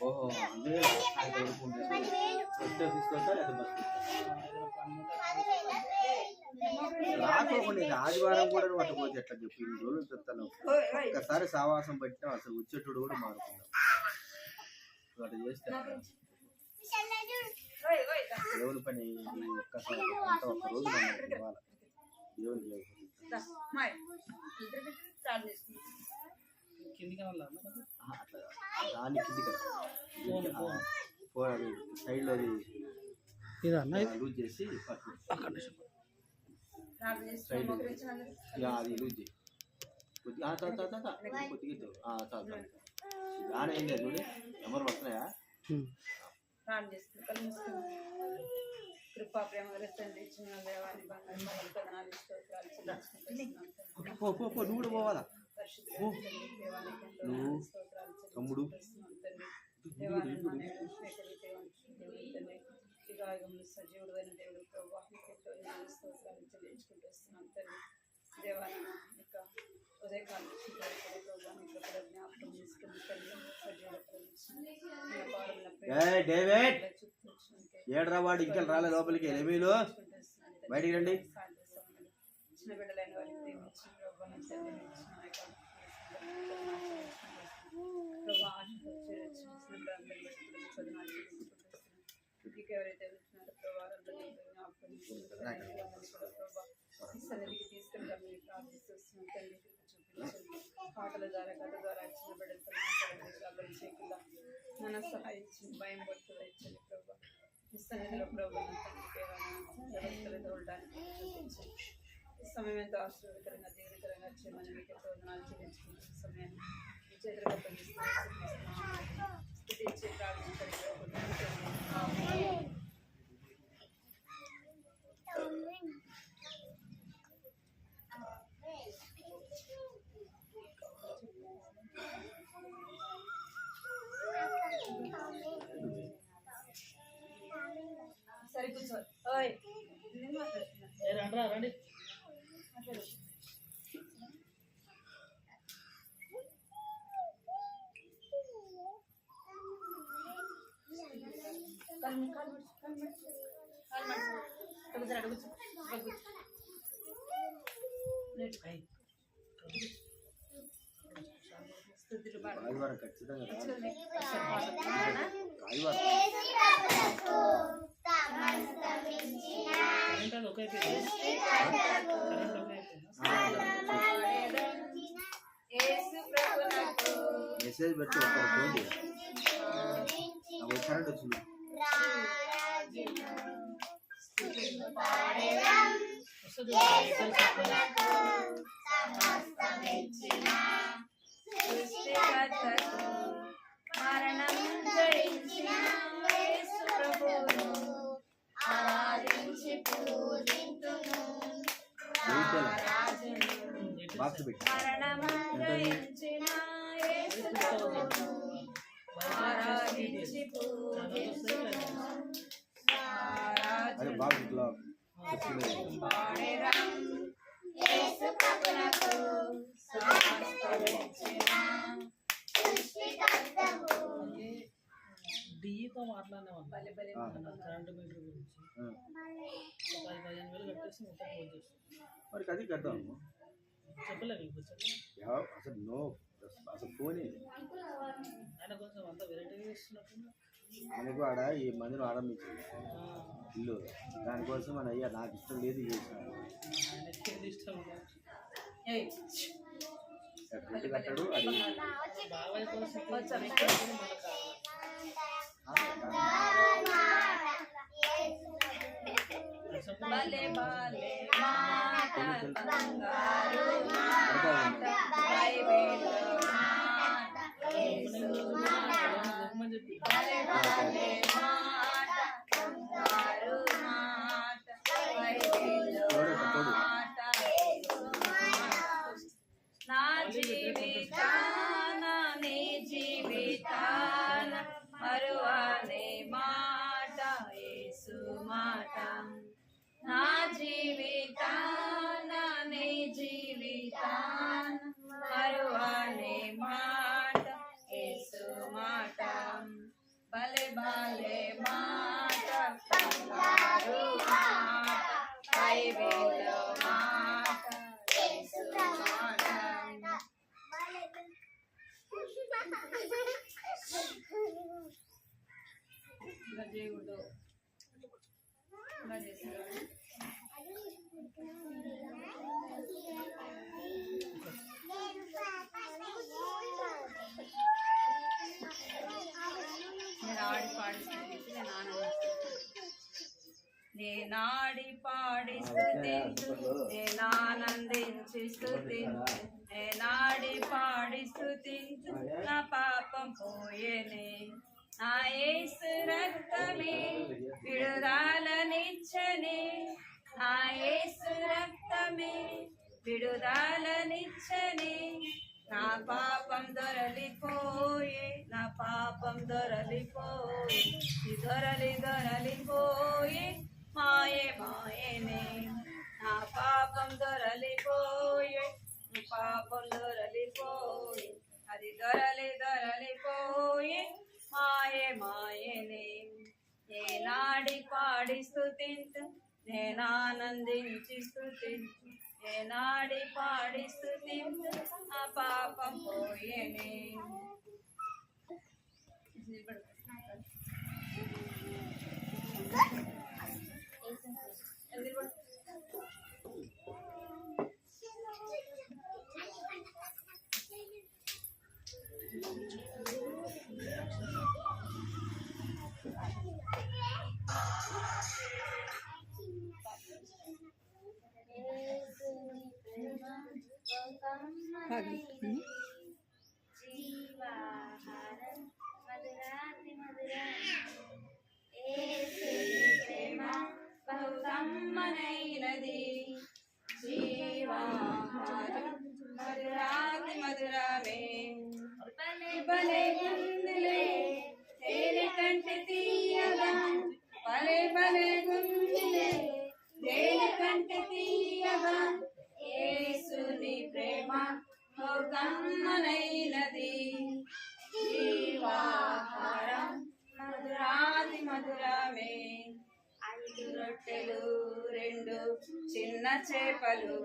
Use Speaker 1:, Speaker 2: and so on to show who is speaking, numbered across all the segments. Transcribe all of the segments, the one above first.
Speaker 1: ఓహో అదే తీసుకొస్తా లేదా బస్ రాకోకుండా ఆదివారం కూడా పట్టుకోవచ్చు ఎట్లా చెప్పి ఇన్ని రోజులు చెప్తాను ఒక్కసారి సావాసం పెట్టినా అసలు వచ్చేటోడు కూడా మారుతున్నాం అట్లా చేస్తే దేవుని పని ఒక్కసారి ఒక్క రోజు ఇవ్వాలి దేవుని అట్లా దాన్ని కిందికి సైడ్లో లూజ్ చేసి సైడ్ అది లూజ్ చేయి కొద్దిగా ఆడ ఏం లేదు చూడు ఎవరు వస్తున్నాయా
Speaker 2: కృపా ప్రేమ తండ్రి ఇచ్చిన దేవాన్ని
Speaker 1: నువ్వు కూడా పోవాలా నువ్వు తమ్ముడు
Speaker 2: సజీవుడైన దేవుడు ప్రభావ స్తోత్రాలు చెల్లించుకుంటూ వస్తున్నాం తండ్రి దేవాన్ని యొక్క ఉదయకాలం జ్ఞాపకం తీసుకుని తండ్రి
Speaker 1: ఏడ్రావాడు ఇంకా రాలే లోపలికి ఎనిమిదిలో బయటికి రండి
Speaker 2: చిన్న బిడ్డలైన వారికి ప్రేమించి ఎవరైతే వెళ్తున్నారో సన్నిధికి తీసుకెళ్ళాం మీరు ప్రార్థిస్తున్నాం తండ్రి చూపించండి పాటల ద్వారా కథ ద్వారా చిన్న బిడ్డలతో మాట్లాడండి చేయకుండా మన సహాయించి భయం పడుతూ ఇచ్చండి ప్రభావ ఈ సన్నిధిలో ప్రభావం తండ్రికి తోలడానికి చూపించండి ఈ సమయం ఎంతో ఆశీర్వదకరంగా దీవెనకరంగా చేయమని మీకు ఎంతో వందనాలు చెల్లించుకుంటున్న సమయాన్ని మీ చేతులకు స్థితించి ప్రార్థించండి సరే కూర్చో ఓయ్ నేను మాట్లాడుతున్నా రండి మాట్లాడు
Speaker 1: మెసేజ్ పెట్టి కరెంట్ వచ్చింది
Speaker 2: మరణం జయించిన యేసు ప్రభువును ఆరాధించి పూజింతును మరణము జయించిన యేసు ప్రభువును ఆరాధించి పూజింతును యేసు ప్రభువునకు సమస్తమిచ్చిన
Speaker 3: డిఈతో మాట్లాడినాం కరెంటు మీటర్ గురించి 15,000 కట్టేసి మొత్తం ఫోన్ చేస్తాం
Speaker 1: మరి అది కడతాం
Speaker 3: చెప్పలేదు
Speaker 1: అసలు నో అసలు ఫోనే
Speaker 3: ఆయన కొంచెం అంత వెరైటీగా చేస్తున్నట్టు
Speaker 1: ఆయనకు ఆడ ఈ మందిని ఆరంభించింది ఇల్లు దానికోసం మన అయ్యా నాకు ఇష్టం లేదు చేసినాడు కట్టాడు అది
Speaker 3: బాబాయ్ కోసం
Speaker 2: భలే భలే మాట బంగారు మాట బైబిల్ మాట యేసు మాట భలే భలే మాట బంగారు మాట బైబిల్ మాట యేసు మాట నా జీవితాన నీ జీవితాన మరువనే మాట యేసు మాట నా జీవితాన నీ జీవితాన మరువనే ఇలా చేయకూడదు, ఇలా చేస్తారు. నేను ఆడి పాడిస్తుంది నేను నేనాడి పాడి స్తుతించు, నేనానందించి స్తుతించు, నేనాడి పాడి స్తుతించు, నా పాపం పోయేనే. నా యేసు రక్తమే విడుదలనిచ్చనే, నా యేసు రక్తమే విడుదలనిచ్చనే. నా పాపం దొరలిపోయే, నా పాపం దొరలిపోయే, దొరలిపోయే, మాయే మాయేనే. నా పాపం దొరలిపోయే, పాపం దొరలిపోయే, అది దొరలిపోయే, మాయే మాయేనే. నేనాడి పాడి స్తుతించు, నేనానందించి స్తుతించు, నేనాడి పాడి స్తుతించు, ఆ పాపం పోయేనే.
Speaker 4: జీవాహారం మధురాతి మధురాతి
Speaker 2: ప్రేమ బహు కమ్మనైనది, జీవాహారం మధురాతి మధురమే. భలే గుందిలే తేనె కంటే తీయగా, భలే గుందిలే తేనె కంటే తీయగా. యేసుని ప్రేమ బహు కమ్మనైనది, జీవాహారం మధురాతి మధురమే. 5 రొట్టెలు 2 చిన్న చేపలు,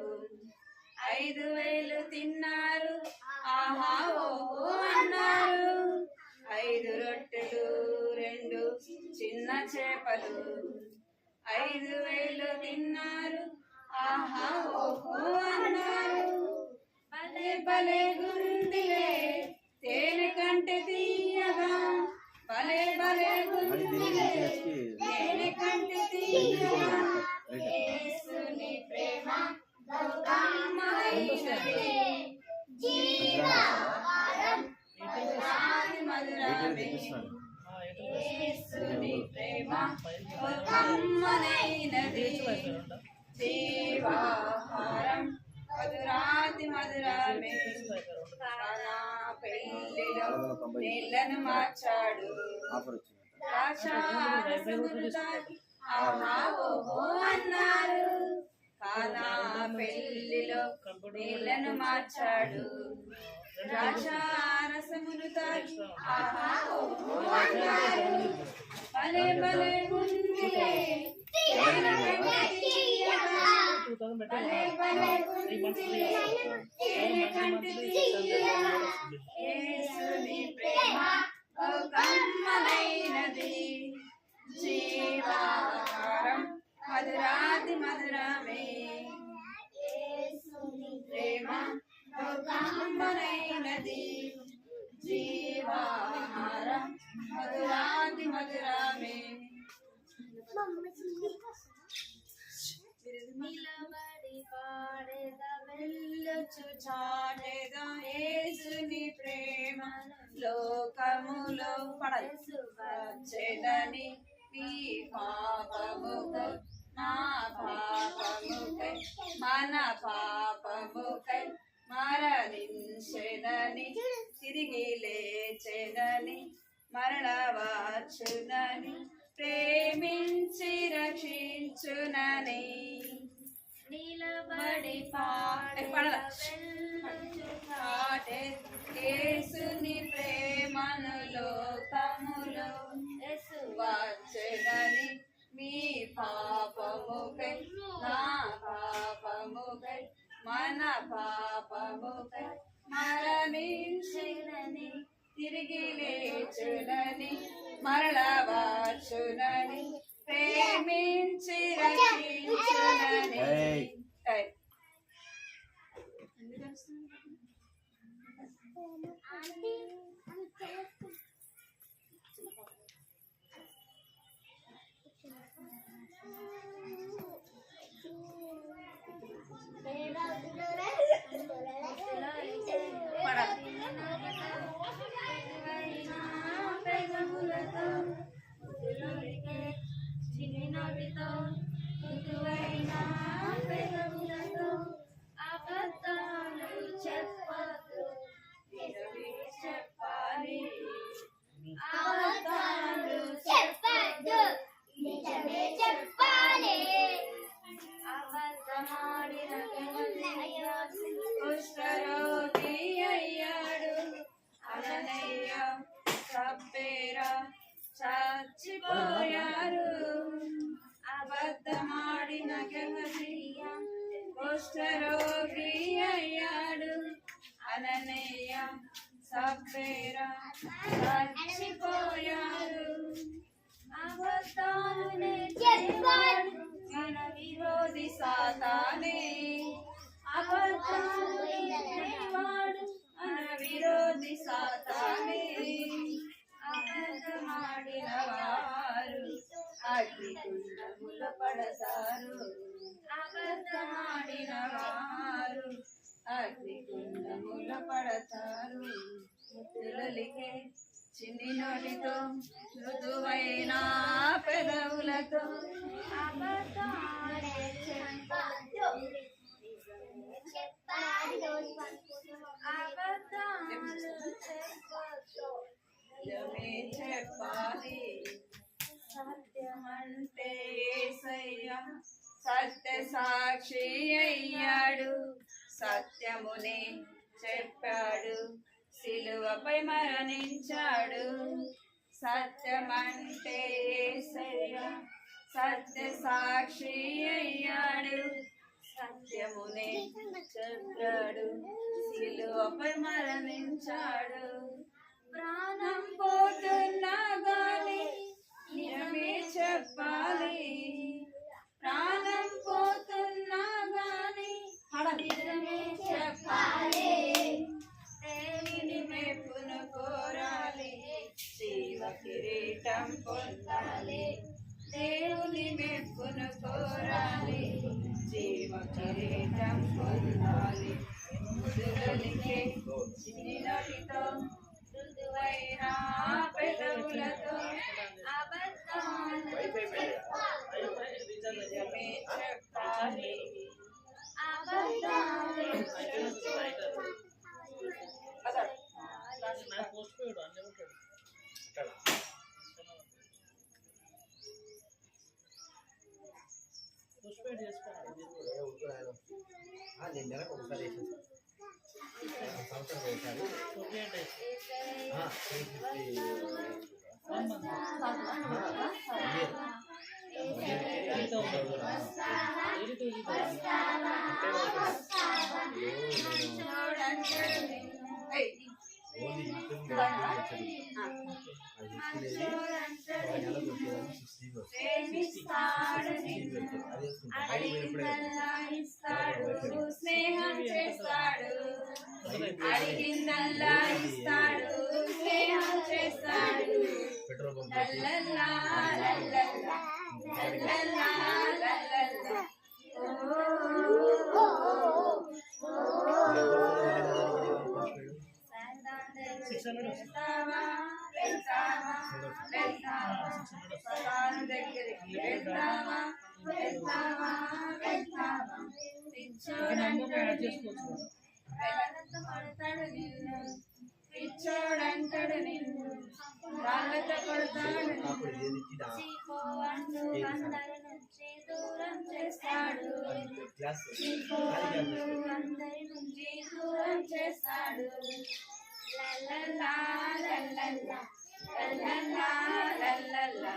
Speaker 2: 5,000 తిన్నారు, ఆహా ఓహో అన్నారు. 5 రొట్టెలు 2 చిన్న చేపలు, 5,000 తిన్నారు, ఆహా ఓహో అన్నారు. భలే గుందిలే తేనె కంటే తీయగా, భలే గుందిలే తేనె కంటే తీయగా. యేసుని ప్రేమ బహు కమ్మనైనది, జీవాహారం మధురాతి మధురమే. యేసుని ప్రేమ బహు కమ్మనైనది, జీవాహారం మధురాతి మధురమే. కానా పెళ్లిలో నీళ్లను మార్చాడు, ద్రాక్షారసమును తాగి ఆహా ఓహో అన్నారు. కానా పెళ్లిలో నీళ్లను మార్చాడు, ద్రాక్షారసమును తాగి ఆహా ఓహో అన్నారు. భలే గుందిలే తేనె కంటే తీయగా, భలే గుందిలే తేనె కంటే తీయగా. యేసుని ప్రేమ బహు కమ్మనైనది, జీవాహారం మధురాతి మధురమే. యేసుని ప్రేమ బహు కమ్మనైనది, జీవాహారం మధురాతి మధురమే.
Speaker 4: నిలబడి పాడేదా
Speaker 2: వెళ్ళొచ్చు చాటేదా యేసుని ప్రేమ, లోకములో పడచెదని మీ పాపముకై నా పాపముకై మన పాపముకై మరణించెనని, తిరిగి లేచెనని, మరణ వచ్చునని, ప్రేమించి రక్షించునని.
Speaker 4: నిలబడి
Speaker 2: పాడే యేసుని ప్రేమను లోకములో వచ్చెనని, మీ పాపముకై నా పాపముకై మన పాపముకై మరణించెనని, తిరిగి లేచునని మరల వచ్చునని ప్రేమించి రక్షించునని.
Speaker 1: ఏయ్.
Speaker 2: ఏయ్.
Speaker 4: చిన్ని నోటితో మృదువైన పెదవులతో అబద్ధాలు చెప్పొద్దు, నిజమే చెప్పాలి. అబద్ధాలు చెప్పొద్దు, నిజమే చెప్పాలి. అబద్ధమాడిన
Speaker 2: కుష్ఠరోగి అయ్యాడు అననయ్య సబ్బేరా చచ్చిపోయారు. అబద్ధమాడిన గెహజీయ కుష్ఠరోగి అయ్యాడు అననయ్య సబ్బేరా చచ్చిపోయారు. అబద్ధాలు చెప్పాడు మన విరోధి సాతానే. అబద్ధాలు చెప్పేవాడు మన విరోధి సాతానే. అబద్ధమాడిన వారు అగ్నిగుండముల పడతారు. అబద్ధమాడిన వారు అగ్నిగుండముల పడతారు. ముద్దులొలికే చిన్ని నోటితో మృదువైన పెదవులతో
Speaker 4: అబద్ధాలే చెప్పొద్దు, నిజమే చెప్పాలి. అబద్ధాలు చెప్పొద్దు,
Speaker 2: నిజమే చెప్పాలి. సత్యమంటే యేసయ్య సత్య సాక్షి అయ్యాడు. సత్యమునే చెప్పాడు, సిలువపై మరణించాడు. సత్యమంటే యేసయ్య సత్య సాక్షి అయ్యాడు. సత్యమునే చెప్పాడు, సిలువపై మరణించాడు. ప్రాణం పోతున్నా గాని నిజమే చెప్పాలి. ప్రాణం పోతున్నా గాని నిజమే చెప్పాలి. దేవుని మెప్పును కోరాలి, జీవ కిరీటం పొందాలి. దేవుని మెప్పును కోరాలి, జీవ కిరీటం పొందాలి. ముద్దులొలికే చిన్ని నోటితో మృదువైన పెదవులతో అబద్ధాలు నిజమే చెప్పాలి. అబద్ధాలు
Speaker 3: పోస్ట్ పోయాడు అన్నీ ఉంటాడు పోస్ట్ పోయాడు చేసుకోవాలి.
Speaker 1: నేను నెలకు ఒకసారి వేసేసాను, సంవత్సరం ఒకసారి.
Speaker 3: ఓకే అంటే
Speaker 1: 1 month.
Speaker 2: స్నేహం చేస్తాడు, అడిగిందల్లా ఇస్తాడు. స్నేహం చేస్తాడు. లల్లల్లా లల్లల్లా లల్లల్లా లల్లల్లా. వెళ్తావా వెళ్తావా వెళ్తావా సదాను దగ్గరికి వెళ్తావా వెళ్తావా వెళ్తావా. పిచ్చోడంటాడు నిన్ను, పిచ్చోడంటాడు నిన్ను, రాళ్ళతో కొడతాడు నిన్ను. చీపో అంటూ అందరి నుంచి దూరం చేస్తాడు. చీపో అంటూ అందరి నుంచి దూరం చేస్తాడు. లల్లల్లా లల్లల్లా లల్లల్లా లల్లల్లా.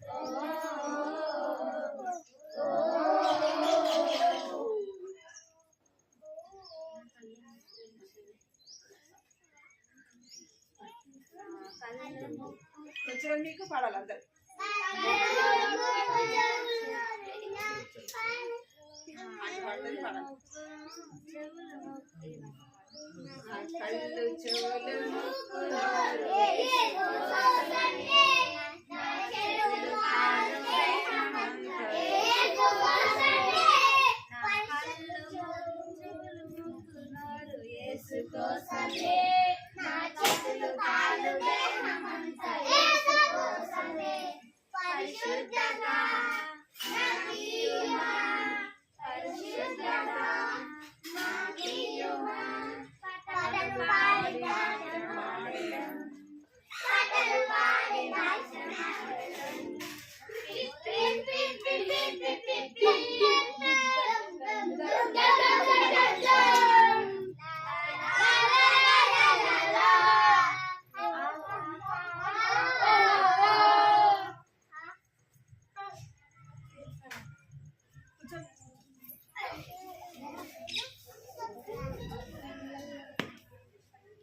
Speaker 2: ఓ వచ్చే మీకు పాడాలి అందరు. పాడాలి పాడాలి. కళ్ళు చెవులు ముక్కులు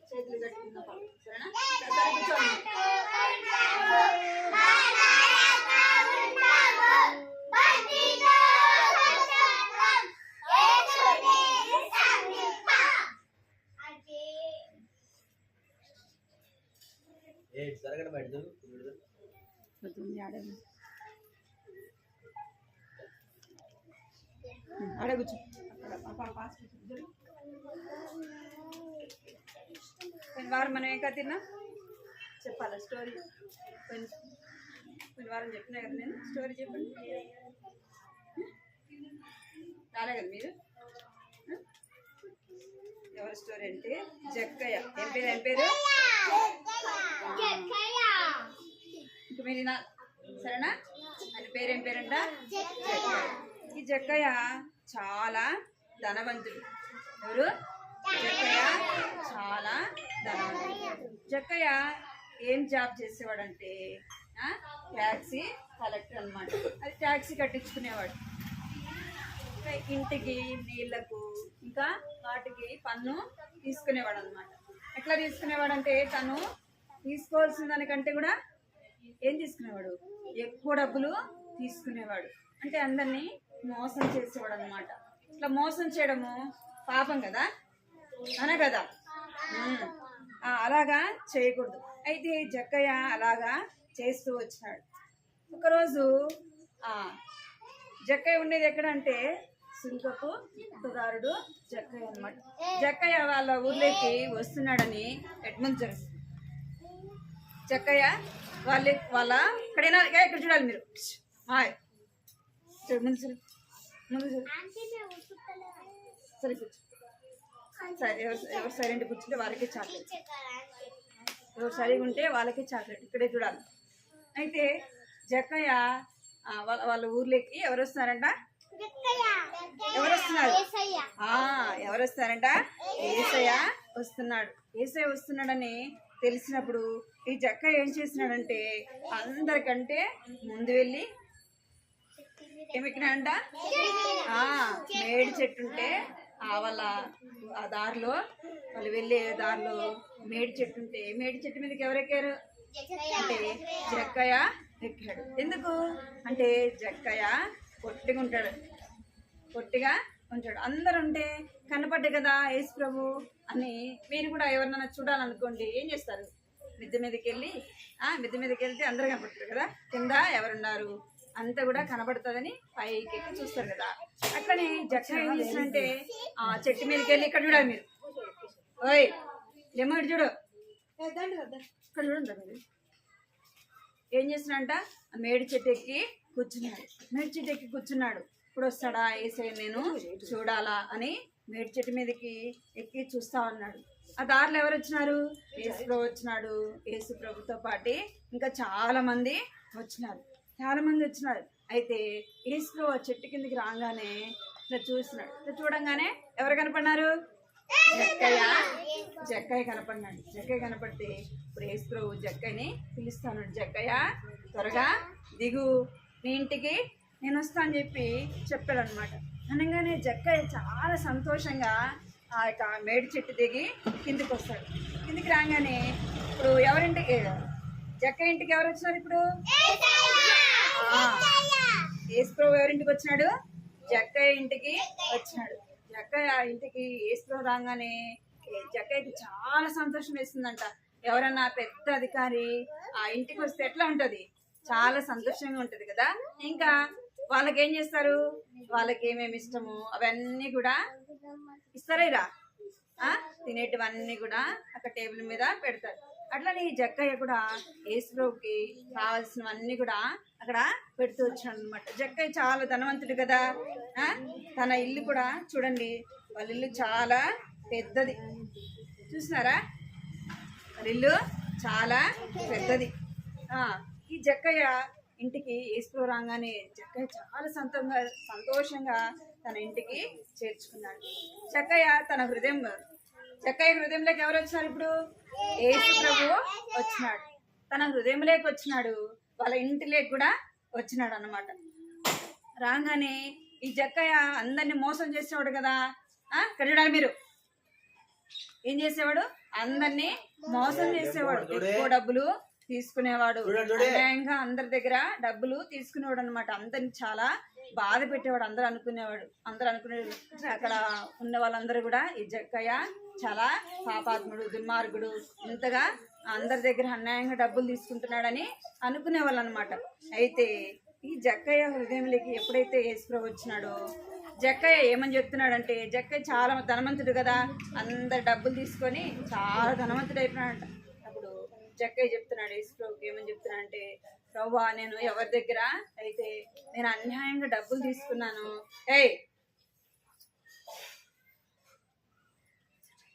Speaker 2: చేతులు కట్టుకుందాం సరేనా? కూర్చోండి.
Speaker 1: జరగడం బయట
Speaker 2: ఆడ కూర్చో. పోయిన వారం మనం ఏం కథ తిన్నా చెప్పాలా స్టోరీ? పోయిన వారం చెప్పినా కదా నేను. స్టోరీ చెప్పండి. రాలే కదా మీరు? ఎవరి స్టోరీ అంటే జక్కయ్య. ఏం పేరు? ఏం పేరు? ఇంక మీరు సరేనా? ఆయన పేరేం పేరంట? జక్కయ్య. ఈ జక్కయ్య చాలా ధనవంతుడు. ఎవరు? జక్కయ్య చాలా ధనవంతుడు. జక్కయ్య ఏం జాబ్ చేసేవాడంటే ట్యాక్సీ కలెక్టర్ అన్నమాట. అది ట్యాక్సీ కట్టించుకునేవాడు. ఇంటికి నీళ్లకు ఇంకా వాటికి పన్ను తీసుకునేవాడు అనమాట. ఎట్లా తీసుకునేవాడు అంటే తను తీసుకోవాల్సిన దానికంటే కూడా ఏం తీసుకునేవాడు? ఎక్కువ డబ్బులు తీసుకునేవాడు. అంటే అందరినీ మోసం చేసేవాడు అనమాట. ఇట్లా మోసం చేయడము పాపం కదా, అనే కదా. అలాగా చేయకూడదు. అయితే జక్కయ్య అలాగా చేస్తూ వచ్చినాడు. ఒకరోజు జక్కయ్య ఉండేది ఎక్కడంటే సుంకపు ఉత్తదారుడు జక్కయ్య అనమాట. జక్కయ్య వాళ్ళ ఊర్లోకి వస్తున్నాడని ఎడ్మంది జక్కయ్య వాళ్ళ ఇక్కడైనా ఇక్కడ చూడాలి మీరు. ముందు ముందు సరే కూర్చో. సరే ఎవరు సైలెంట్ కూర్చుంటే వాళ్ళకి చాక్లెట్, ఎవరు సరిగా ఉంటే వాళ్ళకి చాక్లెట్. ఇక్కడే చూడాలి. అయితే జక్కయ్య వాళ్ళ ఊర్లోకి ఎవరు వస్తున్నారంట? ఎవరు వస్తున్నారు? ఎవరు వస్తారంట? ఏసయ్య వస్తున్నాడు. ఏసయ్య వస్తున్నాడని తెలిసినప్పుడు ఈ జక్కయ్య ఏం చేస్తున్నాడంటే అందరికంటే ముందు వెళ్ళి ఏమెక్కినాడంట? మేడి చెట్టు ఉంటే వాళ్ళ ఆ దారిలో వాళ్ళు వెళ్ళే దారిలో మేడి చెట్టు ఉంటే మేడి చెట్టు మీదకి ఎవరు ఎక్కారు అంటే జక్కయ్య ఎక్కాడు. ఎందుకు అంటే జక్కయ్య పొట్టిగా ఉంటాడు, పొట్టిగా ఉంటాడు. అందరు ఉంటే కనపడ్డే కదా యేసు ప్రభు అని. మీరు కూడా ఎవరినైనా చూడాలనుకోండి ఏం చేస్తారు? మిద్దె మీదకి వెళ్తే అందరు కనపడతారు కదా. కింద ఎవరున్నారు అంతా కూడా కనబడుతుందని పైకి ఎక్కి చూస్తారు కదా. అట్లనే జక్కయ్య ఏం చేస్తారంటే చెట్టు మీదకి వెళ్ళి ఇక్కడ చూడాలి మీరు. ఓయ్ ఏమో ఇటు చూడు, ఇక్కడ చూడండి మీరు. ఏం చేస్తున్నాడంట? మేడి చెట్టు ఎక్కి కూర్చున్నాడు. మేడి చెట్టు ఎక్కి కూర్చున్నాడు. ఇప్పుడు వస్తాడా ఏసయ్య నేను చూడాలా అని మేడి చెట్టు మీదకి ఎక్కి చూస్తా ఉన్నాడు. ఆ దారిలో ఎవరు వచ్చినారు? యేసు ప్రభు వచ్చినాడు. యేసు ప్రభుతో పాటు ఇంకా చాలా మంది వచ్చినారు. అయితే యేసు ప్రభు ఆ చెట్టు కిందకి రాగానే ఇట్లా చూస్తున్నాడు. ఇట్లా చూడంగానే ఎవరు కనపడినారు? జక్కయ్య కనపడినాడు. జక్కయ్య కనపడితే ఇప్పుడు యేసు ప్రభు జక్కయ్యని పిలుస్తాడు. జక్కయ్య త్వరగా దిగు, నీ ఇంటికి నేను వస్తా అని చెప్పి చెప్పాడు అనమాట. అనగానే జక్కయ్య చాలా సంతోషంగా ఆ యొక్క మేడి చెట్టు దిగి కిందికి వస్తాడు. కిందికి రాగానే ఇప్పుడు ఎవరింటికి జక్కయ్య ఇంటికి ఎవరు వచ్చినారు ఇప్పుడు? యేసుప్రభు ఎవరింటికి వచ్చినాడు? జక్కయ్య ఇంటికి వచ్చినాడు. జక్కయ్య ఇంటికి యేసుప్రభు రాగానే జక్కయ్యకి చాలా సంతోషం వేస్తుందంట. ఎవరన్నా పెద్ద అధికారి ఆ ఇంటికి వస్తే ఎట్లా ఉంటది? చాలా సంతోషంగా ఉంటది కదా. ఇంకా వాళ్ళకి ఏం చేస్తారు? వాళ్ళకి ఏమేమి ఇష్టమో అవన్నీ కూడా ఇస్తారా? తినేటివన్నీ కూడా అక్కడ టేబుల్ మీద పెడతారు. అట్లనే ఈ జక్కయ్య కూడా యేసుప్రభుకి కావాల్సినవన్నీ కూడా అక్కడ పెడుతూ వచ్చాడు అనమాట. జక్కయ్య చాలా ధనవంతుడు కదా. తన ఇల్లు కూడా చూడండి, వాళ్ళ ఇల్లు చాలా పెద్దది. చూసినారా? వాళ్ళ ఇల్లు చాలా పెద్దది. ఈ జక్కయ్య ఇంటికి యేసుప్రభు రాగానే జక్కయ్య చాలా సంతోషంగా తన ఇంటికి చేర్చుకున్నాడు. జక్కయ్య హృదయంలోకి ఎవరు వచ్చినారు ఇప్పుడు? యేసుప్రభు వచ్చినాడు. తన హృదయంలోకి వచ్చినాడు, వాళ్ళ ఇంటిలోకి కూడా వచ్చినాడు అన్నమాట. రాగానే ఈ జక్కయ్య అందరినీ మోసం చేసేవాడు కదా. ఇక్కడ చూడాలి మీరు, ఏం చేసేవాడు? అందరినీ మోసం చేసేవాడు, ఎక్కువ డబ్బులు తీసుకునేవాడు, అన్యాయంగా అందరి దగ్గర డబ్బులు తీసుకునేవాడు అనమాట. అందరిని చాలా బాధ పెట్టేవాడు. అందరూ అనుకునేవాడు అక్కడ ఉన్న వాళ్ళందరూ కూడా ఈ జక్కయ్య చాలా పాపాత్ముడు, దుర్మార్గుడు, ఇంతగా అందరి దగ్గర అన్యాయంగా డబ్బులు తీసుకుంటున్నాడని అనుకునేవాళ్ళు అనమాట. అయితే ఈ జక్కయ్య హృదయంలోకి ఎప్పుడైతే యేసుప్రభు వచ్చినాడో జక్కయ్య ఏమని చెప్తున్నాడంటే, జక్కయ్య చాలా ధనవంతుడు కదా, అందరు డబ్బులు తీసుకొని చాలా ధనవంతుడు అయిపోయినాడంట. అప్పుడు జక్కయ్య చెప్తున్నాడు యేసుప్రభుకి, ఏమని చెప్తున్నాడంటే, ప్రభువా, నేను ఎవరి దగ్గర అయితే నేను అన్యాయంగా డబ్బులు తీసుకున్నాను,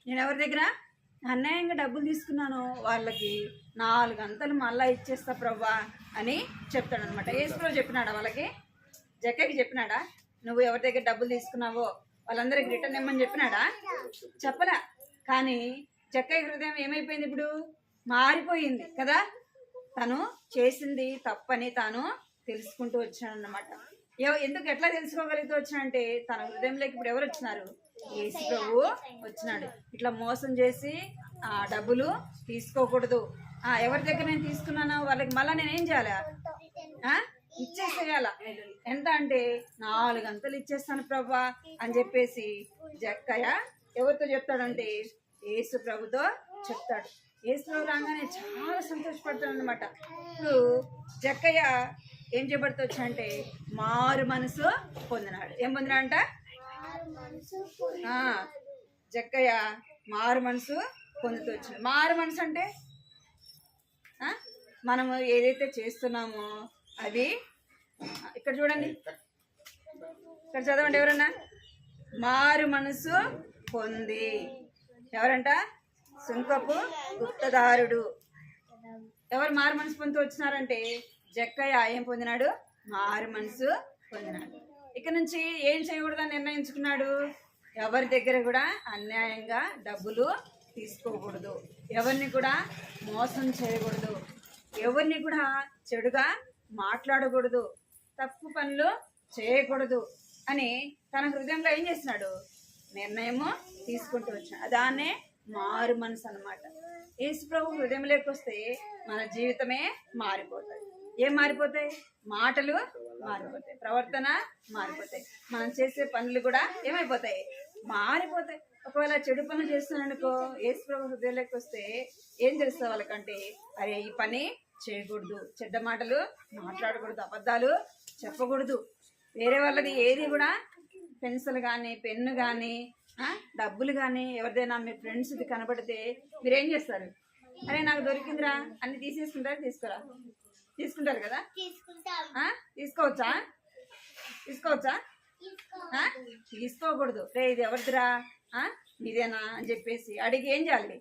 Speaker 2: నేను ఎవరి దగ్గర అన్యాయంగా డబ్బులు తీసుకున్నాను వాళ్ళకి 4 అంతలు మళ్ళా ఇచ్చేస్తా ప్రభువా అని చెప్తాడు అనమాట. యేసుప్రభు చెప్పినాడా వాళ్ళకి? జక్కయ్యకి చెప్పినాడా? నువ్వు ఎవరి దగ్గర డబ్బులు తీసుకున్నావో వాళ్ళందరికి రిటర్న్ ఇమ్మని చెప్పినాడా? చెప్పలా. కానీ జక్కయ్య హృదయం ఏమైపోయింది? ఇప్పుడు మారిపోయింది కదా. తను చేసింది తప్పని తాను తెలుసుకుంటూ వచ్చాడు అన్నమాట. ఎందుకు ఎట్లా తెలుసుకోగలుగుతూ వచ్చాడంటే, తన హృదయంలోకి ఇప్పుడు ఎవరు వచ్చినారు? యేసుప్రభు వచ్చినాడు. ఇట్లా మోసం చేసి డబ్బులు తీసుకోకూడదు. ఎవరి దగ్గర నేను తీసుకున్నానో వాళ్ళకి మళ్ళీ నేనేం చేయాలా? ఇచ్చేసేయాల. ఎంత అంటే 4 అంతలు ఇచ్చేస్తాను ప్రభా అని చెప్పేసి జక్కయ్య ఎవరితో చెప్తాడంటే యేసు ప్రభుతో చెప్తాడు. యేసు ప్రభు రాగానే చాలా సంతోషపడతాడు అనమాట. ఇప్పుడు జక్కయ్య ఏం చేయబడుతూ వచ్చాడంటే మారు మనసు పొందినాడు. ఏం పొందినాడంట? జక్కయ్య మారు మనసు పొందుతూ వచ్చింది. మారు మనసు అంటే మనము ఏదైతే చేస్తున్నామో అది, ఇక్కడ చూడండి, ఇక్కడ చదవండి, ఎవరన్నా మారు మనసు పొంది, ఎవరంట? సుంకపు గుప్తదారుడు. ఎవరు మారు మనసు పొందుతూ వచ్చినారంటే జక్కయ్య ఏం పొందినాడు? మారు మనసు పొందినాడు. ఇక నుంచి ఏం చేయకూడదని నిర్ణయించుకున్నాడు? ఎవరి దగ్గర కూడా అన్యాయంగా డబ్బులు తీసుకోకూడదు, ఎవరిని కూడా మోసం చేయకూడదు, ఎవరిని కూడా చెడుగా మాట్లాడకూడదు, తప్పు పనులు చేయకూడదు అని తన హృదయంలో ఏం చేస్తున్నాడు? నిర్ణయము తీసుకుంటూ వచ్చాడు. దాన్నే మారు మనసు అన్నమాట. యేసు ప్రభు హృదయంలోకి వస్తే మన జీవితమే మారిపోతుంది. ఏం మారిపోతాయి? మాటలు మారిపోతాయి, ప్రవర్తన మారిపోతాయి, మనం చేసే పనులు కూడా ఏమైపోతాయి? మారిపోతాయి. ఒకవేళ చెడు పనులు చేస్తున్నానుకో, యేసు ప్రభు హృదయంలోకి వస్తే ఏం తెలుస్తుంది వాళ్ళకంటే, అరే ఈ పని చేయకూడదు, చెడ్డ మాటలు మాట్లాడకూడదు, అబద్ధాలు చెప్పకూడదు, వేరే వాళ్ళది ఏది కూడా పెన్సిల్ కానీ పెన్ను కానీ డబ్బులు కానీ ఎవరిదైనా మీ ఫ్రెండ్స్ది కనబడితే మీరేం చేస్తారు? అరే నాకు దొరికిందిరా అన్ని తీసేసుకుంటారా? తీసుకుంటారు కదా. తీసుకోవచ్చా? తీసుకోకూడదు. రే ఇది ఎవరిదిరా, మీదేనా అని చెప్పేసి అడిగి ఏం చేయాలి?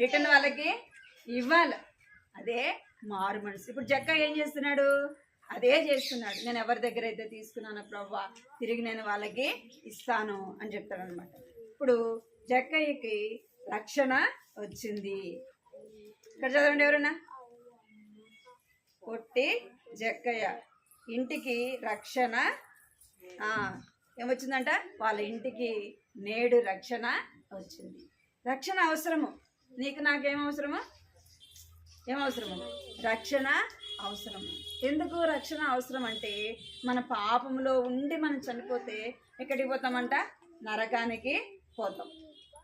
Speaker 2: రిటర్న్ వాళ్ళకి ఇవ్వాలి. అదే మారు మనసు. ఇప్పుడు జక్కయ్య ఏం చేస్తున్నాడు? అదే చేస్తున్నాడు. నేను ఎవరి దగ్గర అయితే తీసుకున్నానో ప్రభువా తిరిగి నేను వాళ్ళకి ఇస్తాను అని చెప్తాడు అనమాట. ఇప్పుడు జక్కయ్యకి రక్షణ వచ్చింది. ఇక్కడ చదవండి, ఎవరన్నా పొట్టి జక్కయ్య ఇంటికి రక్షణ ఏమొచ్చిందంట? వాళ్ళ ఇంటికి నేడు రక్షణ వచ్చింది. రక్షణ అవసరము. నీకు నాకేం అవసరము? ఏం అవసరము? రక్షణ అవసరము. ఎందుకు రక్షణ అవసరం అంటే మన పాపంలో ఉండి మనం చనిపోతే ఎక్కడికి పోతామంట? నరకానికి పోతాం.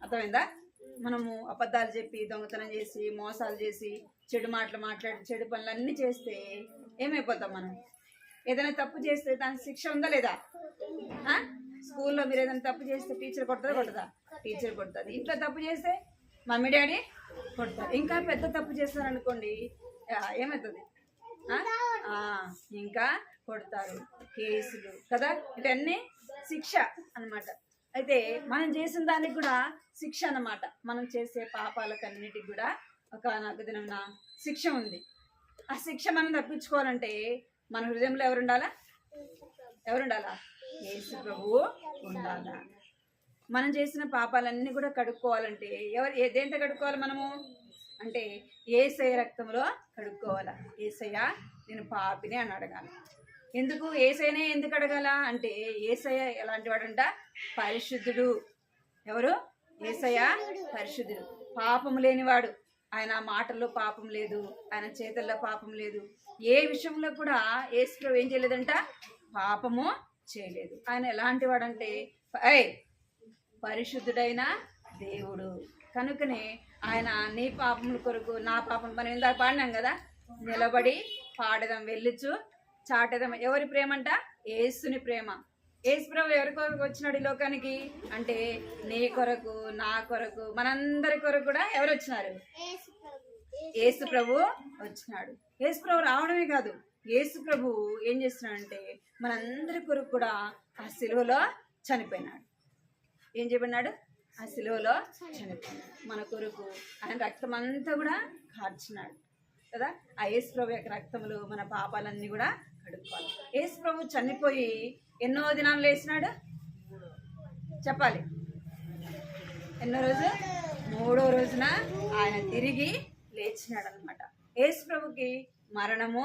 Speaker 2: అర్థమైందా? మనము అబద్ధాలు చెప్పి, దొంగతనం చేసి, మోసాలు చేసి, చెడు మాటలు మాట్లాడి, చెడు పనులన్నీ చేస్తే ఏమైపోతాం మనం? ఏదైనా తప్పు చేస్తే దానికి శిక్ష ఉందా లేదా? స్కూల్లో మీరు ఏదైనా తప్పు చేస్తే టీచర్ కొడతా? టీచర్ కొడుతుంది. ఇంట్లో తప్పు చేస్తే మమ్మీ డాడీ కొడతారు. ఇంకా పెద్ద తప్పు చేస్తారనుకోండి ఏమవుతుంది? ఇంకా కొడతారు, కేసులు కదా. ఇవన్నీ శిక్ష అన్నమాట. అయితే మనం చేసిన దానికి కూడా శిక్ష అన్నమాట. మనం చేసే పాపాలకన్నిటికి కూడా ఒక దినం శిక్ష ఉంది. ఆ శిక్ష మనం తప్పించుకోవాలంటే మన హృదయంలో ఎవరుండాలా? యేసు ప్రభువు ఉండాలా. మనం చేసిన పాపాలన్నీ కూడా కడుక్కోవాలంటే దేంతో కడుక్కోవాలి మనము అంటే యేసయ్య రక్తంలో కడుక్కోవాలా. యేసయ్య నేను పాపిని అని అడగాలి. ఎందుకు యేసయ్యనే ఎందుకు అడగాల అంటే యేసయ్య ఎలాంటి వాడంట? పరిశుద్ధుడు. ఎవరు? యేసయ్య పరిశుద్ధుడు, పాపం లేనివాడు. ఆయన మాటల్లో పాపం లేదు, ఆయన చేతుల్లో పాపం లేదు. ఏ విషయంలో కూడా యేసు ప్రభు ఏం చేయలేదంట? పాపము చేయలేదు. ఆయన ఎలాంటి వాడంటే పరిశుద్ధుడైన దేవుడు. కనుకనే ఆయన నీ పాపముల కొరకు నా పాపం, మనం ఇందాక పాడినాం కదా, నిలబడి పాడదాం వెళ్ళొచ్చు చాటేదాం. ఎవరి ప్రేమ అంట? యేసుని ప్రేమ. యేసు ప్రభు ఎవరి కొరకు వచ్చినాడు ఈ లోకానికి అంటే నీ కొరకు, నా కొరకు, మనందరి కొరకు కూడా ఎవరు వచ్చినారు? యేసు ప్రభు వచ్చినాడు. యేసు ప్రభు రావడమే కాదు, యేసు ప్రభు ఏం చేస్తున్నాడంటే మనందరి కొరకు కూడా ఆ సిలువలో చనిపోయినాడు. ఏం చెప్పినాడు? ఆ సిలువలో చనిపోయినాడు మన కొరకు. ఆయన రక్తం అంతా కూడా కార్చినాడు కదా. ఆ యేసు ప్రభు యొక్క రక్తములు మన పాపాలన్నీ కూడా కడుక్కోవాలి. యేసు ప్రభు చనిపోయి ఎన్నో దినాలు లేచినాడు చెప్పాలి? ఎన్నో రోజు? 3వ రోజున ఆయన తిరిగి లేచినాడు అనమాట. యేసు ప్రభుకి మరణము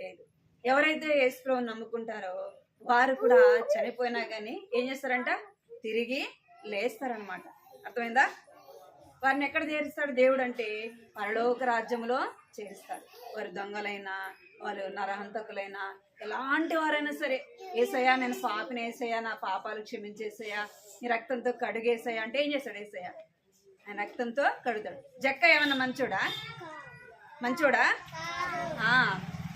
Speaker 2: లేదు. ఎవరైతే యేసు ప్రభుని నమ్ముకుంటారో వారు కూడా చనిపోయినా కానీ ఏం చేస్తారంట? తిరిగి లేస్తారనమాట. అర్థమైందా? వారిని ఎక్కడ చేరుస్తాడు దేవుడు అంటే పరలోక రాజ్యంలో చేరుస్తాడు. వారు దొంగలైనా, వాళ్ళు నరహంతకులైనా, ఎలాంటి వారైనా సరే, యేసయ్యా నేను పాపిని, యేసయ్యా నా పాపాలు క్షమించేసయ్యా, నీ రక్తంతో కడుగేసయ్యా అంటే ఏం చేస్తాడు? యేసయ్య ఆయన రక్తంతో కడుగుతాడు. జక్క ఏమన్నా మంచోడా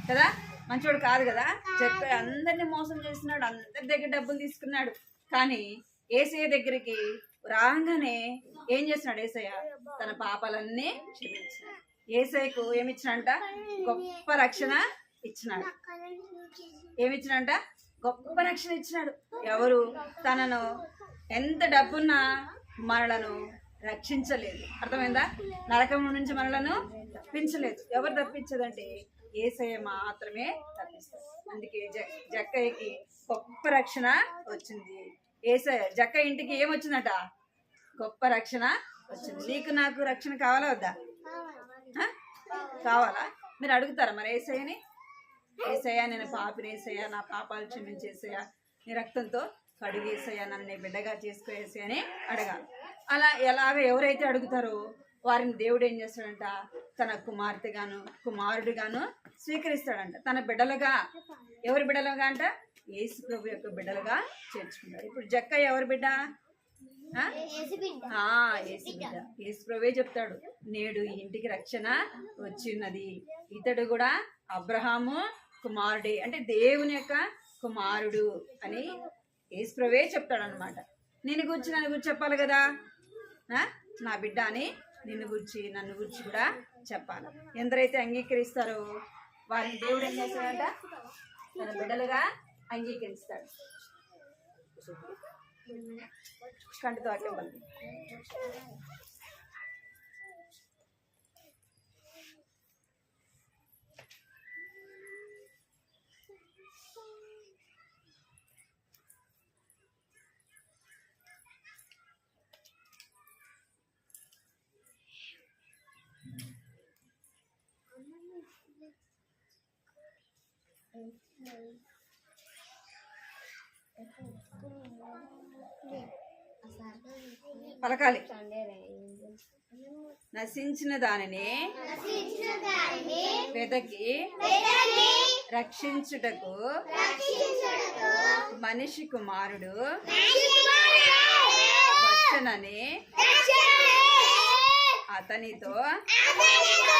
Speaker 2: కదా? మంచోడు కాదు కదా. జక్క అందరినీ మోసం చేస్తున్నాడు, అందరి దగ్గర డబ్బులు తీసుకున్నాడు. కానీ యేసయ్య దగ్గరికి రాగానే ఏం చేస్తున్నాడు? యేసయ్య తన పాపాలన్నీ క్షమించినాడు. యేసయ్యకు ఏమిచ్చినంట? గొప్ప రక్షణ ఇచ్చినాడు. ఏమిచ్చినంట? గొప్ప రక్షణ ఇచ్చినాడు. ఎవరు? తనను ఎంత డబ్బున్నా మనలను రక్షించలేదు. అర్థమైందా? నరకం నుంచి మనలను తప్పించలేదు. ఎవరు తప్పించదంటే యేసయ్య మాత్రమే తప్పిస్తారు. అందుకే జక్కయ్యకి గొప్ప రక్షణ వచ్చింది. యేసయ్య జక్కయ్య ఇంటికి ఏమొచ్చిందట? గొప్ప రక్షణ వచ్చింది. నీకు నాకు రక్షణ కావాలా వద్దా? కావాలా? మీరు అడుగుతారా మరి యేసయ్యని? యేసయ్యా నేను పాపిని, యేసయ్యా నా పాపాలు క్షమించేసయ్యా, నీ రక్తంతో కడిగేసయ్యా, నన్ను నీ బిడ్డగా చేసుకోవేసయ్యా అని అడగాలి. అలా ఎవరైతే అడుగుతారో వారిని దేవుడు ఏం చేస్తాడంట? తన కుమార్తెగాను కుమారుడిగాను స్వీకరిస్తాడంట. తన బిడ్డలుగా. ఎవరి బిడ్డలుగా అంట? యేసు ప్రభు యొక్క బిడ్డలుగా చేర్చుకుంటాడు. ఇప్పుడు జక్కయ్య ఎవరి బిడ్డ? యేసు బిడ్డ. యేసు ప్రభువే చెప్తాడు, నేడు ఈ ఇంటికి రక్షణ వచ్చిన్నది. ఇతడు కూడా అబ్రహాము కుమారుడే, అంటే దేవుని యొక్క కుమారుడు అని యేసు ప్రభువే చెప్తాడు అనమాట. నన్ను గురించి చెప్పాలి కదా, నా బిడ్డ అని నిన్ను గురించి నన్ను గురించి కూడా చెప్పాలి. ఎందరైతే అంగీకరిస్తారో వారిని దేవుడు ఏం చేస్తాడంట? తన బిడ్డలుగా అంగీకరిస్తాడు. కంటితో అట్టే పలికి పలకాలి. నశించిన దానిని
Speaker 4: నశించిన దానిని
Speaker 2: వెదకి
Speaker 4: వెదకి
Speaker 2: రక్షించుటకు
Speaker 4: రక్షించుటకు
Speaker 2: మనిషి కుమారుడు
Speaker 4: మనిషి కుమారుడు
Speaker 2: వచ్చనని
Speaker 4: రక్షణే
Speaker 2: అతనితో
Speaker 4: అతనితో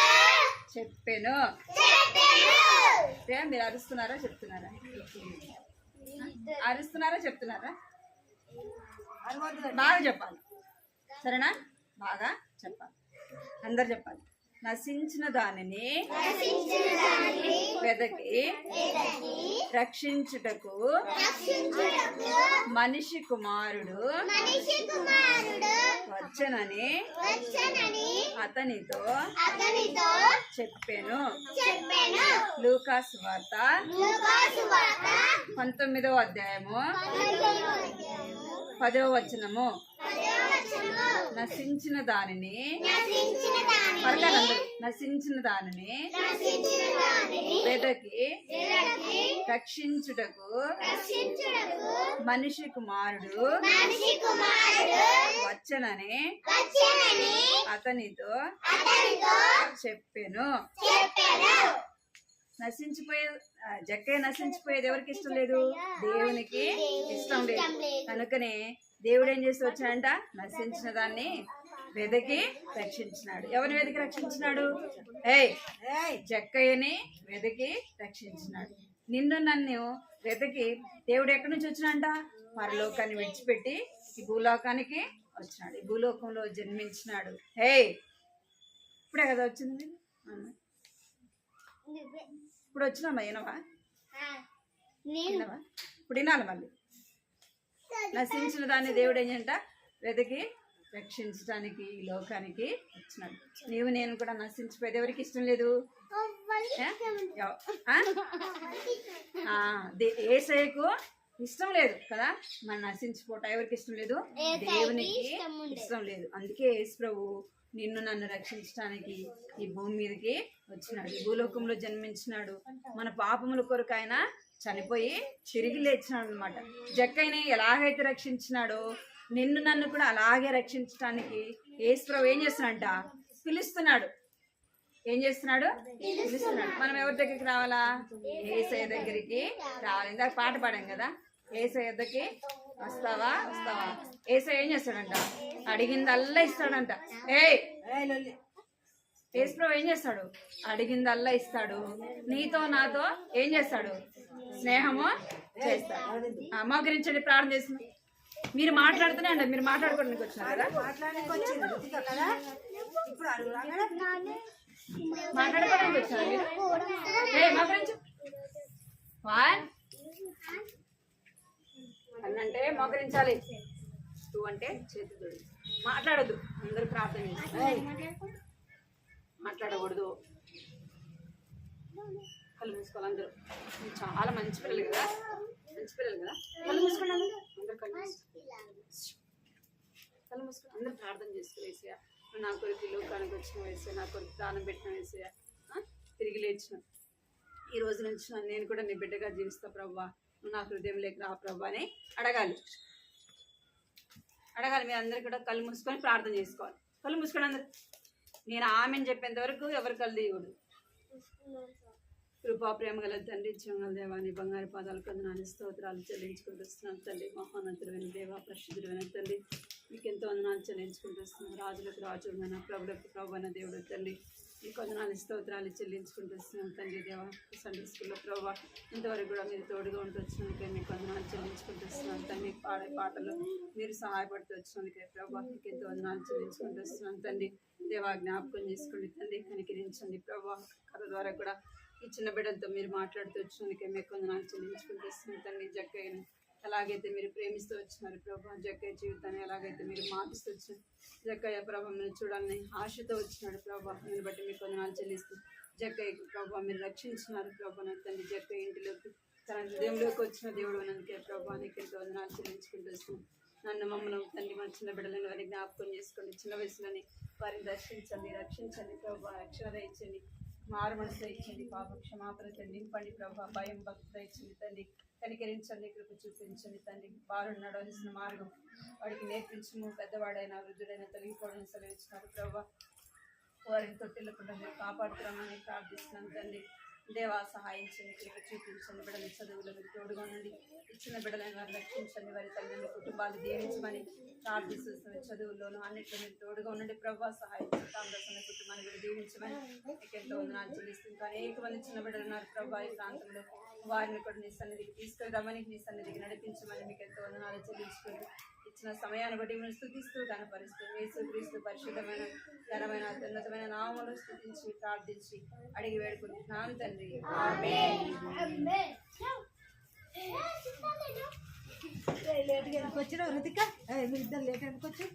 Speaker 2: చెప్పెను.
Speaker 4: చెప్పెను.
Speaker 2: మీరు అరుస్తున్నారా చెప్తున్నారా? అరుస్తున్నారా చెప్తున్నారా? బాగా చెప్పాలి, సరేనా? బాగా చెప్పాలి, అందరు చెప్పాలి. నశించిన దానిని
Speaker 4: నశించిన దానిని
Speaker 2: వెదకి
Speaker 4: వెదకి
Speaker 2: రక్షించుటకు
Speaker 4: రక్షించుటకు
Speaker 2: మనిషి కుమారుడు
Speaker 4: మనిషి కుమారుడు
Speaker 2: వచ్చనని
Speaker 4: వచ్చనని
Speaker 2: అతనితో
Speaker 4: అతనితో
Speaker 2: చెప్పెను.
Speaker 4: చెప్పెను.
Speaker 2: లూకా సువార్త
Speaker 4: లూకా సువార్త
Speaker 2: 19వ అధ్యాయము
Speaker 4: 10వ
Speaker 2: 10వ వచనము.
Speaker 4: వచనము.
Speaker 2: నశించిన దానిని
Speaker 4: నశించిన దానిని
Speaker 2: పరకాలందరూ నశించిన దానిని
Speaker 4: నశించిన దానిని
Speaker 2: వెదకి
Speaker 4: వెదకి
Speaker 2: రక్షించుటకు
Speaker 4: రక్షించుటకు
Speaker 2: మనిషి కుమారుడు
Speaker 4: మనిషి కుమారుడు
Speaker 2: వచ్చనని
Speaker 4: వచ్చనని
Speaker 2: అతనితో
Speaker 4: అతనితో
Speaker 2: చెప్పెను.
Speaker 4: చెప్పెను.
Speaker 2: నశించిపోయే జక్కయ్య నశించిపోయేది ఎవరికి ఇష్టం లేదు? దేవునికి ఇష్టం లేదు. కనుకనే దేవుడు ఏం చేసి వచ్చాడంట? నశించిన దాన్ని వెదకి రక్షించినాడు. ఎవరిని వెదకి రక్షించినాడు? జక్కయ్యని వెదకి రక్షించినాడు. నిన్ను నన్ను వెదకి దేవుడు ఎక్కడి నుంచి వచ్చినాడంట? పరలోకాన్ని విడిచిపెట్టి ఈ భూలోకానికి వచ్చినాడు. ఈ భూలోకంలో జన్మించినాడు. ఇప్పుడే కదా వచ్చింది. ఇప్పుడు వచ్చినామా? వినవా? వినవా? ఇప్పుడు వినాలి మళ్ళీ. నశించిన దాన్ని దేవుడు ఏంటంట? వెదకి రక్షించడానికి ఈ లోకానికి వచ్చినాడు. నీవు నేను కూడా నశించిపోయేది ఎవరికి ఇష్టం లేదు? యేసయ్యకు ఇష్టం లేదు కదా మన నశించిపోవటం. ఎవరికి ఇష్టం లేదు? దేవునికి ఇష్టం లేదు. అందుకే యేసు ప్రభు నిన్ను నన్ను రక్షించడానికి ఈ భూమి మీదకి వచ్చినాడు. ఈ భూలోకంలో జన్మించినాడు. మన పాపముల కొరకు ఆయన చనిపోయి తిరిగి లేచినాడు అనమాట. జక్కయ్యని ఎలాగైతే రక్షించినాడో నిన్ను నన్ను కూడా అలాగే రక్షించడానికి యేసు ప్రభు ఏం చేస్తున్నాడంట? పిలుస్తున్నాడు. ఏం చేస్తున్నాడు? పిలుస్తున్నాడు. మనం ఎవరి దగ్గరికి రావాలా? యేసయ్య దగ్గరికి రావాలి. ఇందాక పాట పాడాం కదా, యేసయ్య దగ్గరికి వస్తావా వస్తావా. యేసయ్య ఏం చేస్తాడంట? అడిగిందల్లా ఇస్తాడంట. యేసు ప్రభు ఏం చేస్తాడు? అడిగిందల్లా ఇస్తాడు. నీతో నాతో ఏం చేస్తాడు? స్నేహము చేస్తాడు. మోకరించండి, ప్రార్థన చేస్తుంది. మీరు మాట్లాడుతూనే అండి, మీరు మాట్లాడుకోవడానికి వచ్చినారు కదా, మాట్లాడుకోవడానికి వచ్చారు మీరు. మోకరించు. అన్నంటే మోకరించాలి. టూ అంటే చేతి తోడు. మాట్లాడద్దు, అందరూ ప్రార్థన చేస్తారు. మాట్లాడకూడదు. కళ్ళు మూసుకోవాలి అందరూ. చాలా మంచి పిల్లలు కదా, మంచి పిల్లలు కదా. కళ్ళు మూసుకోండి అందరూ. అందరు కళ్ళు మూసుకొని అందరూ ప్రార్థన చేసుకో. వేసా నా కొరకు లోకానికి వచ్చిన వేసా, నా కొరకు ప్రాణం పెట్టిన వేసా, తిరిగి లేచిన ఈ రోజు నుంచి నేను కూడా నీ బిడ్డగా జీవిస్తా ప్రభా, నువ్వు నా హృదయం లేక రా ప్రభా అని అడగాలి. మీరు అందరు కూడా కళ్ళు మూసుకొని ప్రార్థన చేసుకోవాలి. కళ్ళు మూసుకోండి అందరు. నేను ఆమెను చెప్పేంత వరకు ఎవరు కళ్ళు తీయకూడదు. కృపా ప్రేమ గల తండ్రి, జీవగల దేవాన్ని బంగారు పాదాలు కొందనాన్ని స్తోత్రాలు చెల్లించుకుంటూ వస్తున్నాను తండ్రి. మహోన్నతుడైన దేవ, పరిశుద్ధుడైన తండ్రి, మీకు ఎంతో వందనాలు చెల్లించుకుంటూ వస్తున్నాను. రాజులకు రాజు, ప్రభులకు ప్రభు అన్న దేవుడు తండ్రి, మీకు వందనాన్ని స్తోత్రాలు చెల్లించుకుంటూ వస్తున్నాను తండ్రి. దేవ, సండే స్కూల్లో ప్రభావ ఇంతవరకు కూడా మీరు తోడుగా ఉంటూ వచ్చినందుకే మీకు వందనాలు చెల్లించుకుంటూ వస్తున్నాను తండ్రి. పాడే పాటలు మీరు సహాయపడుతూ వచ్చినందుకే ప్రభావ మీకు ఎంతో వందనాలు చెల్లించుకుంటూ వస్తున్నాను తండ్రి. దేవా, జ్ఞాపకం చేసుకోండి తండ్రి, కనికరించండి ప్రభావ. కథ ద్వారా కూడా ఈ చిన్న బిడ్డలతో మీరు మాట్లాడుతూ వచ్చినందుకే మీకు వందనాలు చెల్లించుకుంటూ వస్తున్నాను తండ్రి. జక్కయ్యను ఎలాగైతే మీరు ప్రేమిస్తూ వచ్చినారు ప్రభా, జక్కయ్య జీవితాన్ని ఎలాగైతే మీరు మారుస్తూ వచ్చినారు. జక్కయ్య ప్రభా మీరు చూడాలని ఆశతో వచ్చినాడు ప్రభా, దీన్ని బట్టి మీకు వందనాలు చెల్లిస్తూ జక్కయ్యకు ప్రభా మీరు రక్షించినారు ప్రభా. నా తండ్రి జక్కయ్య ఇంటిలోకి తన హృదయంలోకి వచ్చిన దేవుడు అన్నందుకే ప్రభా నీకు ఎంతో వందనాలు చెల్లించుకుంటూ వస్తున్నాను. నన్ను మమ్మల్ని తండ్రి మన చిన్న బిడ్డలను వారిని జ్ఞాపకం చేసుకోండి. చిన్న వయసులోని వారిని దర్శించండి, రక్షించండి ప్రభా. రక్షణ ఇచ్చండి, మారు మనసు ఇచ్చండి, పాప క్షమాపణ నింపండి ప్రభా. భయం భక్తి ఇచ్చండి తండ్రి, కనికరించండి, కృప చూపించండి తండ్రి. వారు నడవలసిన మార్గం వాడికి నేర్పించము. పెద్దవాడైనా వృద్ధుడైనా తొలగిపోవడం సెలవిచ్చినారు ప్రభా. వారిని తొట్టిల్లకుండా మీరు కాపాడుతున్నామని ప్రార్థిస్తున్నాం తండ్రి. దేవా సహాయించండి, కృప చూపించండి, బిడ్డల చదువులో మీరు తోడుగా ఉండండి. ఇచ్చిన బిడ్డలను వారిని రక్షించండి, వారి తల్లిదండ్రుల కుటుంబాలు దీవించమని ప్రార్థిస్తున్నాం. చదువుల్లోనూ అన్నింటిలో మీరు తోడుగా ఉండండి ప్రభా. సహాయించండి, తామరసన్న కుటుంబాన్ని కూడా దీవించమని మీకు ఎంతో వందనాలు చెల్లిస్తుంది. అనేక మంది చిన్న బిడ్డలు ఉన్నారు ప్రభా ఈ ప్రాంతంలో, వారిని కూడా నీ సన్నిధికి తీసుకెళ్దామని, నీ సన్నిధికి నడిపించమని మీకు ఎంతో వందనాలు చెల్లించుకుంటూ ఇచ్చిన సమయాన్ని బట్టి మనం స్తుతిస్తూ కనపరుస్తూ యేసుక్రీస్తు పరిశుద్ధమైన ఘనమైన అత్యున్నతమైన నామములో స్తుతించి ప్రార్థించి అడిగి వేడుకుంటున్నాను తండ్రి.
Speaker 5: లేట్గా ఎందుకు వచ్చినావు రుతిక? మీ ఇద్దరు లేట్ ఎందుకు వచ్చి